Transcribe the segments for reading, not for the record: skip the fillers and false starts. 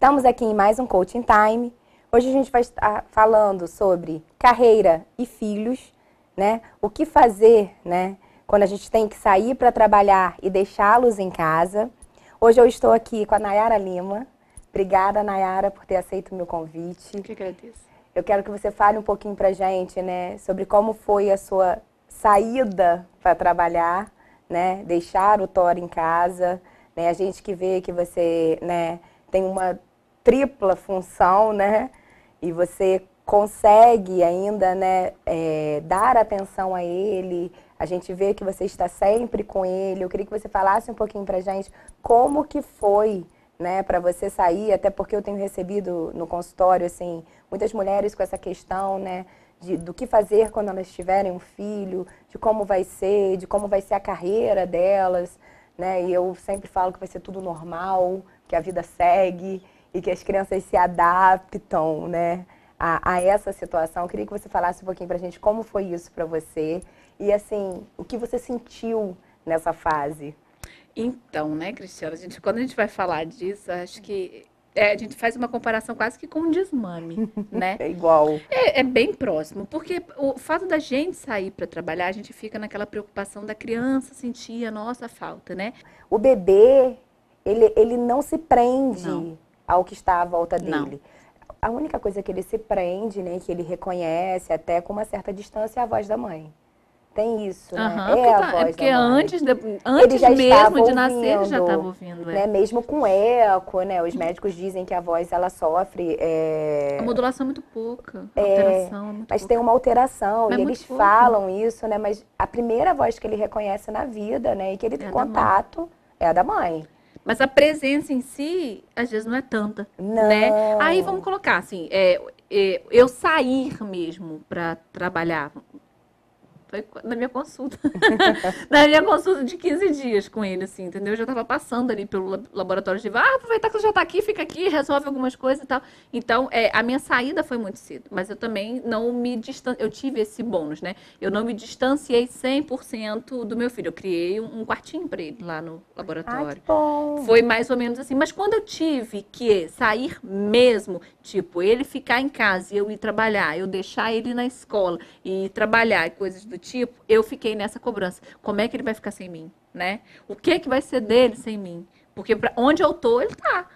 Estamos aqui em mais um Coaching Time. Hoje a gente vai estar falando sobre carreira e filhos, né? O que fazer, né? Quando a gente tem que sair para trabalhar e deixá-los em casa. Hoje eu estou aqui com a Nayara Lima. Obrigada, Nayara, por ter aceito o meu convite. Eu que agradeço. Eu quero que você fale um pouquinho pra gente, né? Sobre como foi a sua saída para trabalhar, né? Deixar o Thor em casa, né? A gente que vê que você, né, tem uma tripla função, né? E você consegue ainda, né, dar atenção a ele. A gente vê que você está sempre com ele. Eu queria que você falasse um pouquinho pra gente como que foi, né, para você sair, até porque eu tenho recebido no consultório, assim, muitas mulheres com essa questão, né, do que fazer quando elas tiverem um filho, de como vai ser a carreira delas, né, e eu sempre falo que vai ser tudo normal, que a vida segue e que as crianças se adaptam, né, a essa situação. Eu queria que você falasse um pouquinho pra gente como foi isso pra você e, assim, o que você sentiu nessa fase. Então, né, Cristiana, quando a gente vai falar disso, acho que a gente faz uma comparação quase que com um desmame, né? É igual. É bem próximo, porque o fato da gente sair para trabalhar, a gente fica naquela preocupação da criança sentir a nossa falta, né? O bebê, ele não se prende Não. ao que está à volta Não. dele. A única coisa que ele se prende, né, que ele reconhece até com uma certa distância é a voz da mãe. Tem isso, né? Aham, É a porque voz porque da mãe. antes já mesmo estava de nascer, ele já ouvindo, estava ouvindo. né? Mesmo com eco, né? Os médicos dizem que a voz, ela sofre... A modulação é muito pouca, a alteração é muito mas pouca. tem uma alteração, Mas e muito eles pouco. falam isso, né? Mas a primeira voz que ele reconhece na vida, né? E que ele tem É a da mãe. contato é a da mãe. Mas a presença em si, às vezes, não é tanta, Não. né? Aí vamos colocar assim, eu sair mesmo para trabalhar, foi na minha consulta. Na minha consulta de 15 dias com ele, assim, entendeu? Eu já estava passando ali pelo laboratório de aproveitar que você já está aqui, fica aqui, resolve algumas coisas e tal. Então, a minha saída foi muito cedo, mas eu também não me distanciei, eu tive esse bônus, né? Eu não me distanciei 100% do meu filho. Eu criei um quartinho para ele lá no Ai, laboratório. que bom. Foi mais ou menos assim. Mas quando eu tive que sair mesmo, tipo, ele ficar em casa e eu ir trabalhar, eu deixar ele na escola e ir trabalhar e coisas do tipo, eu fiquei nessa cobrança. Como é que ele vai ficar sem mim, né? O que vai ser dele sem mim? Porque pra onde eu tô, ele tá.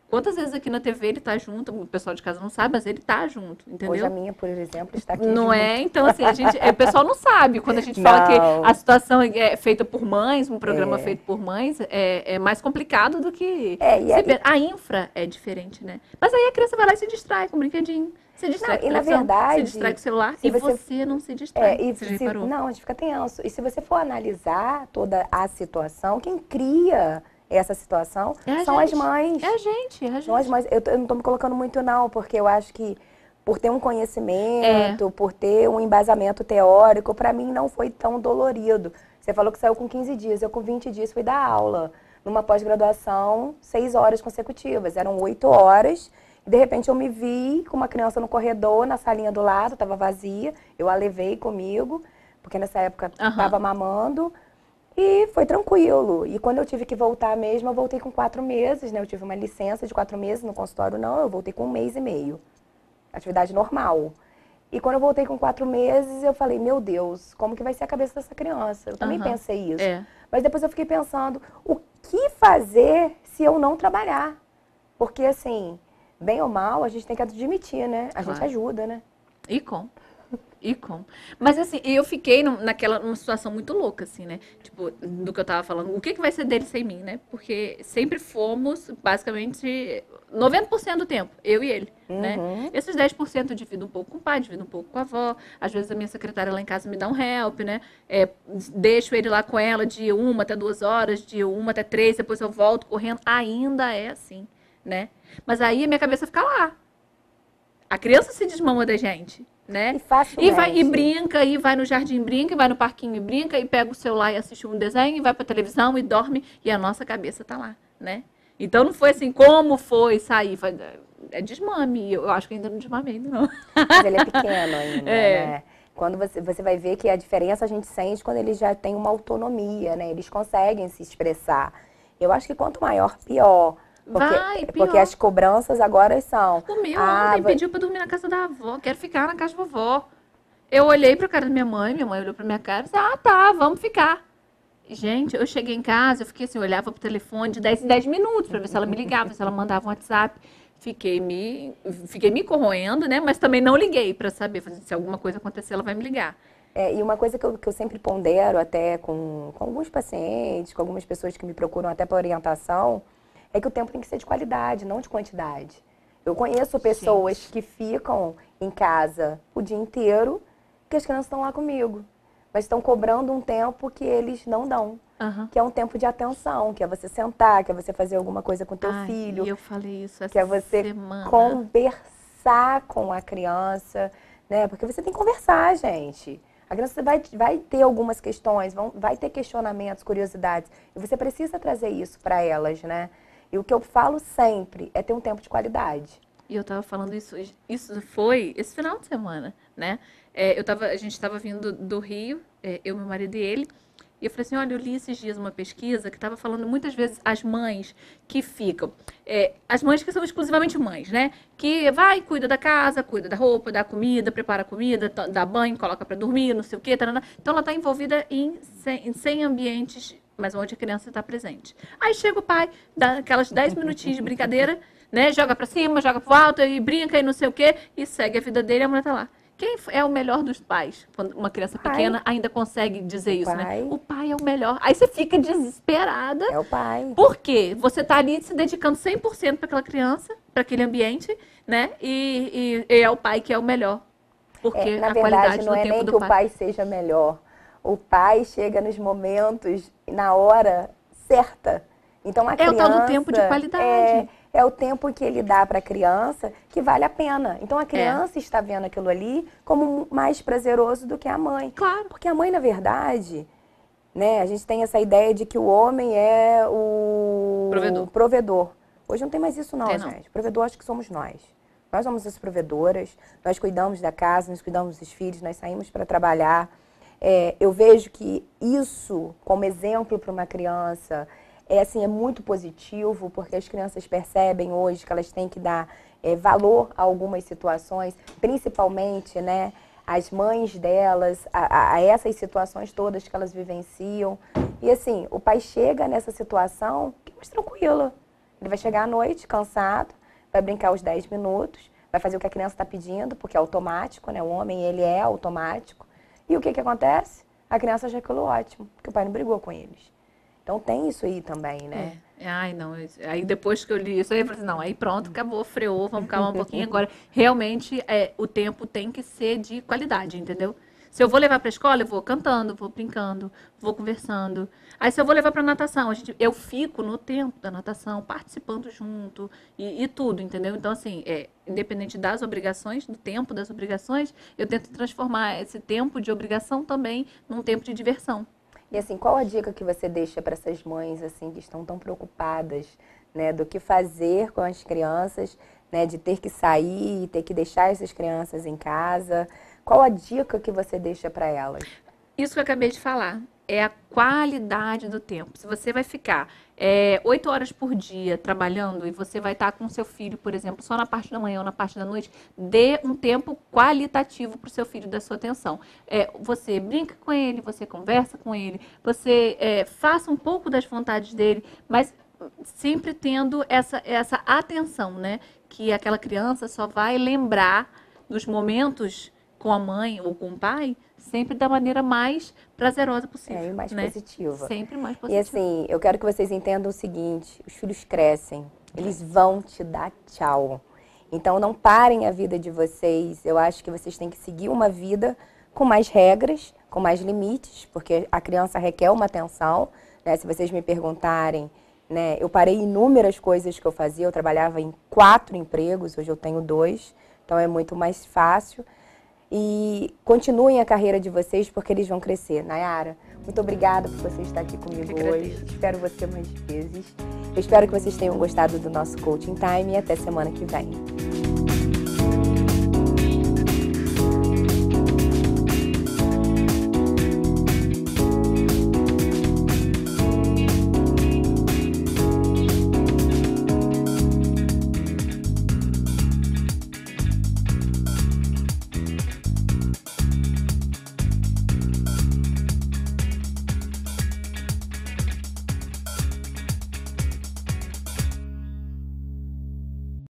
Quantas vezes aqui na TV ele tá junto, o pessoal de casa não sabe, mas ele tá junto, entendeu? Hoje a minha, por exemplo, está aqui Não junto. é? Então, assim, o pessoal não sabe. Quando a gente fala que Não. a situação é feita por mães, um programa feito por mães, é mais complicado do que... A infra é diferente, né? Mas aí a criança vai lá e se distrai com um brinquedinho. Se distrai com a televisão, verdade, se distrai com o celular se e você não se distrai. Você já reparou? Não, a gente fica tenso. E se você for analisar toda a situação, quem cria essa situação são as mães. É a gente. São as mães. Eu não estou me colocando muito não, porque eu acho que por ter um conhecimento, por ter um embasamento teórico, para mim não foi tão dolorido. Você falou que saiu com 15 dias, eu com 20 dias fui dar aula. Numa pós-graduação, 6 horas consecutivas, eram 8 horas. E de repente eu me vi com uma criança no corredor, na salinha do lado, estava vazia. Eu a levei comigo, porque nessa época estava mamando. E foi tranquilo. E quando eu tive que voltar mesmo, eu voltei com 4 meses, né? Eu tive uma licença de 4 meses no consultório, não. Eu voltei com 1 mês e meio. Atividade normal. E quando eu voltei com 4 meses, eu falei, meu Deus, como que vai ser a cabeça dessa criança? Eu também pensei isso. Mas depois eu fiquei pensando, o que fazer se eu não trabalhar? Porque, assim, bem ou mal, a gente tem que admitir, né? A gente ajuda, né? E com. Mas assim, eu fiquei numa situação muito louca, assim, né? Tipo, do que eu tava falando. O que vai ser dele sem mim, né? Porque sempre fomos, basicamente, 90% do tempo, eu e ele, né? Esses 10% eu divido um pouco com o pai, divido um pouco com a avó. Às vezes a minha secretária lá em casa me dá um help, né? Deixo ele lá com ela de 1 até 2 horas, de 1 até 3, depois eu volto correndo. Ainda é assim, né? Mas aí a minha cabeça fica lá. A criança se desmama da gente, né? E brinca, e vai no jardim, brinca, e vai no parquinho e brinca, e pega o celular e assiste um desenho, e vai pra televisão e dorme, e a nossa cabeça tá lá, né? Então não foi assim, como foi sair? É desmame, eu acho que ainda não desmamei, não. Mas ele é pequeno ainda, né? Quando você vai ver que a diferença a gente sente quando eles já têm uma autonomia, né? Eles conseguem se expressar. Eu acho que quanto maior, pior. Porque as cobranças agora são... O meu ontem pediu pra dormir na casa da avó, quero ficar na casa da vovó. Eu olhei pra cara da minha mãe olhou pra minha cara e disse, tá, vamos ficar. Gente, eu cheguei em casa, eu fiquei assim, eu olhava pro telefone de 10 em 10 minutos pra ver se ela me ligava, se ela mandava um WhatsApp. Fiquei me corroendo, né? Mas também não liguei pra saber, se alguma coisa acontecer, ela vai me ligar. E uma coisa que eu sempre pondero até com alguns pacientes, com algumas pessoas que me procuram até para orientação, é que o tempo tem que ser de qualidade, não de quantidade. Eu conheço pessoas que ficam em casa o dia inteiro, que as crianças estão lá comigo, mas estão cobrando um tempo que eles não dão. Que é um tempo de atenção, que é você sentar, que é você fazer alguma coisa com o teu filho. E eu falei isso essa que é você semana. Conversar com a criança, né? Porque você tem que conversar, gente. A criança vai ter algumas questões, vai ter questionamentos, curiosidades. E você precisa trazer isso para elas, né? E o que eu falo sempre é ter um tempo de qualidade. E eu tava falando isso foi esse final de semana, né? A gente estava vindo do Rio, eu, meu marido e ele. E eu falei assim, olha, eu li esses dias uma pesquisa que estava falando muitas vezes as mães que ficam, as mães que são exclusivamente mães, né? Que vai, cuida da casa, cuida da roupa, dá comida, prepara comida, dá banho, coloca para dormir, não sei o quê. Tarana. Então ela está envolvida em 100 ambientes, mas onde a criança está presente. Aí chega o pai, dá aquelas 10 minutinhos de brincadeira, né? Joga para cima, joga para o alto e brinca e não sei o quê, e segue a vida dele e a mulher tá lá. Quem é o melhor dos pais? Quando uma criança pequena ainda consegue dizer isso, né? O pai é o melhor. Aí você fica desesperada. É o pai. Por quê? Você tá ali se dedicando 100% para aquela criança, para aquele ambiente, né? E é o pai que é o melhor. Porque na a verdade, qualidade não do é tempo nem do que o pai seja melhor. O pai chega nos momentos, na hora certa. Então a criança... É o tal do tempo de qualidade. É o tempo que ele dá para a criança que vale a pena. Então a criança está vendo aquilo ali como mais prazeroso do que a mãe. Claro. Porque a mãe, na verdade, né, a gente tem essa ideia de que o homem é o provedor. Hoje não tem mais isso não, gente. O provedor acho que somos nós. Nós somos as provedoras, nós cuidamos da casa, nós cuidamos dos filhos, nós saímos para trabalhar. Eu vejo que isso, como exemplo para uma criança... é muito positivo, porque as crianças percebem hoje que elas têm que dar valor a algumas situações, principalmente, né, as mães delas, a essas situações todas que elas vivenciam. E assim, o pai chega nessa situação mais tranquila. Ele vai chegar à noite, cansado, vai brincar os 10 minutos, vai fazer o que a criança está pedindo, porque é automático, né? O homem, ele é automático. E o que acontece? A criança acha aquilo ótimo, porque o pai não brigou com eles. Então tem isso aí também, né? Ai, não. Aí depois que eu li isso, aí eu falei assim, não, aí pronto, acabou, freou, vamos calmar um pouquinho. Agora, realmente, o tempo tem que ser de qualidade, entendeu? Se eu vou levar para a escola, eu vou cantando, vou brincando, vou conversando. Aí se eu vou levar para natação, eu fico no tempo da natação, participando junto e tudo, entendeu? Então, assim, independente das obrigações, do tempo das obrigações, eu tento transformar esse tempo de obrigação também num tempo de diversão. E assim, qual a dica que você deixa para essas mães assim que estão tão preocupadas, né, do que fazer com as crianças, né, de ter que sair, ter que deixar essas crianças em casa? Qual a dica que você deixa para elas? Isso que eu acabei de falar, é a qualidade do tempo. Se você vai ficar 8 horas por dia trabalhando e você vai estar com seu filho, por exemplo, só na parte da manhã ou na parte da noite, dê um tempo qualitativo para o seu filho, da sua atenção. Você brinca com ele, você conversa com ele, você faça um pouco das vontades dele, mas sempre tendo essa atenção, né? Que aquela criança só vai lembrar dos momentos com a mãe ou com o pai, sempre da maneira mais prazerosa possível. E mais positiva. Sempre mais positiva. E assim, eu quero que vocês entendam o seguinte, os filhos crescem, eles vão te dar tchau. Então não parem a vida de vocês, eu acho que vocês têm que seguir uma vida com mais regras, com mais limites, porque a criança requer uma atenção, né? Se vocês me perguntarem, né, eu parei inúmeras coisas que eu fazia, eu trabalhava em 4 empregos, hoje eu tenho 2, então é muito mais fácil. E continuem a carreira de vocês, porque eles vão crescer. Nayara, muito obrigada por você estar aqui comigo hoje. Espero você mais vezes. Eu espero que vocês tenham gostado do nosso Coaching Time e até semana que vem.